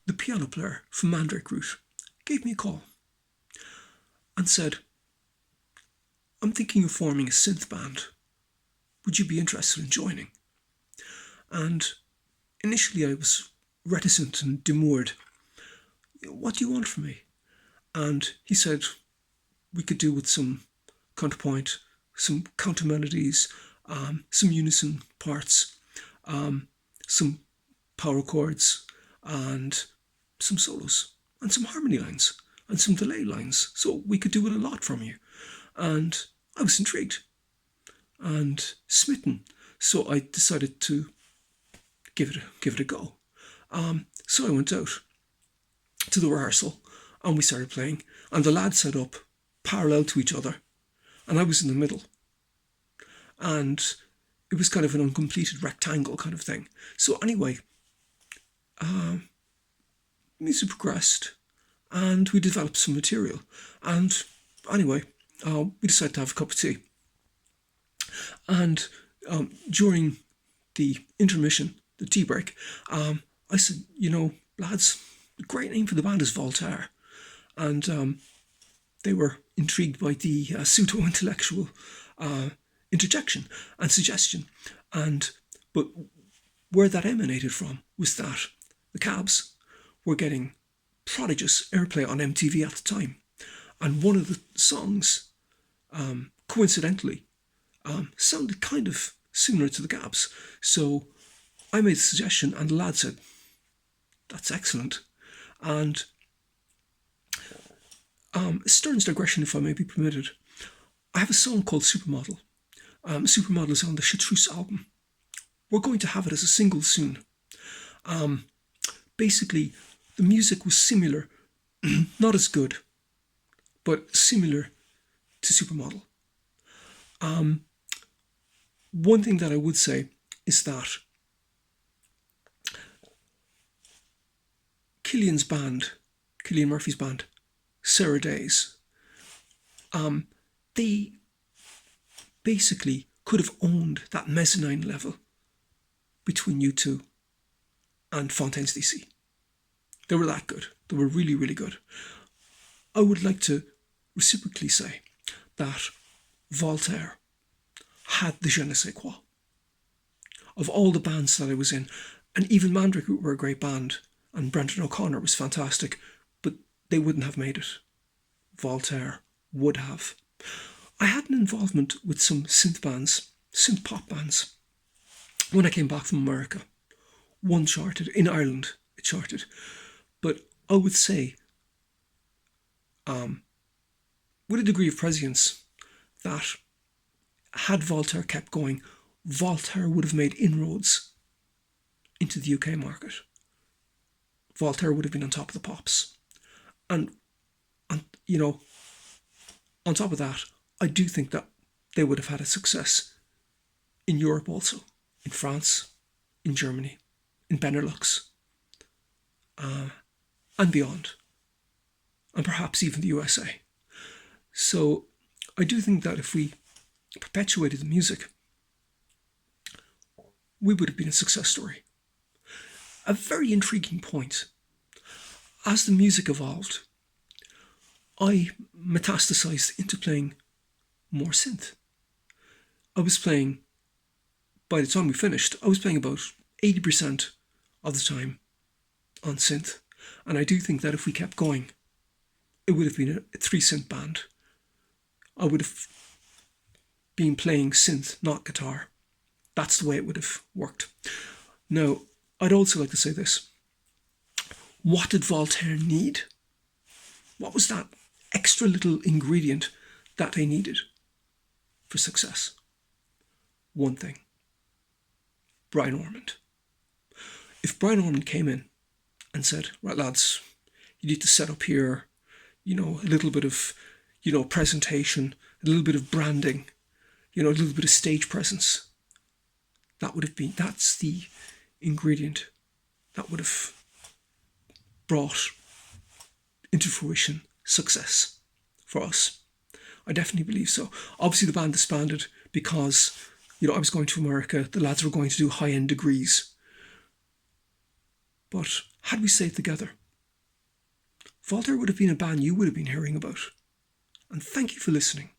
the piano player from Mandrake Route gave me a call and said, I'm thinking of forming a synth band. Would you be interested in joining? And initially I was reticent and demurred. What do you want from me? And he said we could do with some counterpoint, some counter melodies, some unison parts, some power chords, and some solos, and some harmony lines, and some delay lines. So we could do with a lot from you. And I was intrigued and smitten. So I decided to give it a go. So I went out to the rehearsal and we started playing, and the lads set up parallel to each other and I was in the middle, and it was kind of an uncompleted rectangle kind of thing. So anyway, music progressed and we developed some material, and anyway, we decided to have a cup of tea, and during the intermission, the tea break, I said, lads, the great name for the band is Voltaire. And they were intrigued by the pseudo-intellectual interjection and suggestion. But where that emanated from was that the Cabs were getting prodigious airplay on MTV at the time. And one of the songs, coincidentally, sounded kind of similar to the Cabs. So I made the suggestion and the lad said, that's excellent. And Stern's digression, if I may be permitted, I have a song called Supermodel. Supermodel is on the Chartreuse album. We're going to have it as a single soon. Basically, the music was similar, not as good, but similar to Supermodel. One thing that I would say is that Cillian Murphy's band, Sarah Days, they basically could have owned that mezzanine level between U2 and Fontaines DC. They were that good. They were really, really good. I would like to reciprocally say that Voltaire had the je ne sais quoi. Of all the bands that I was in, and even Mandrake were a great band, and Brendan O'Connor was fantastic, but they wouldn't have made it. Voltaire would have. I had an involvement with some synth bands, synth pop bands, when I came back from America. One charted, in Ireland it charted. But I would say, with a degree of prescience, that had Voltaire kept going, Voltaire would have made inroads into the UK market. Voltaire would have been on top of the pops. And on top of that, I do think that they would have had a success in Europe also, in France, in Germany, in Benelux, and beyond, and perhaps even the USA. So I do think that if we perpetuated the music, we would have been a success story. A very intriguing point. As the music evolved, I metastasized into playing more synth. I was playing, by the time we finished, I was playing about 80% of the time on synth. And I do think that if we kept going, it would have been a Three Synth band. I would have been playing synth, not guitar. That's the way it would have worked. Now, I'd also like to say this. What did Voltaire need? What was that extra little ingredient that they needed for success? One thing. Brian Ormond. If Brian Ormond came in and said, right lads, you need to set up here, a little bit of, presentation, a little bit of branding, a little bit of stage presence, that's the ingredient that would have brought into fruition success for us. I definitely believe so. Obviously the band disbanded because, I was going to America, the lads were going to do high-end degrees. But had we stayed together, Voltaire would have been a band you would have been hearing about. And thank you for listening.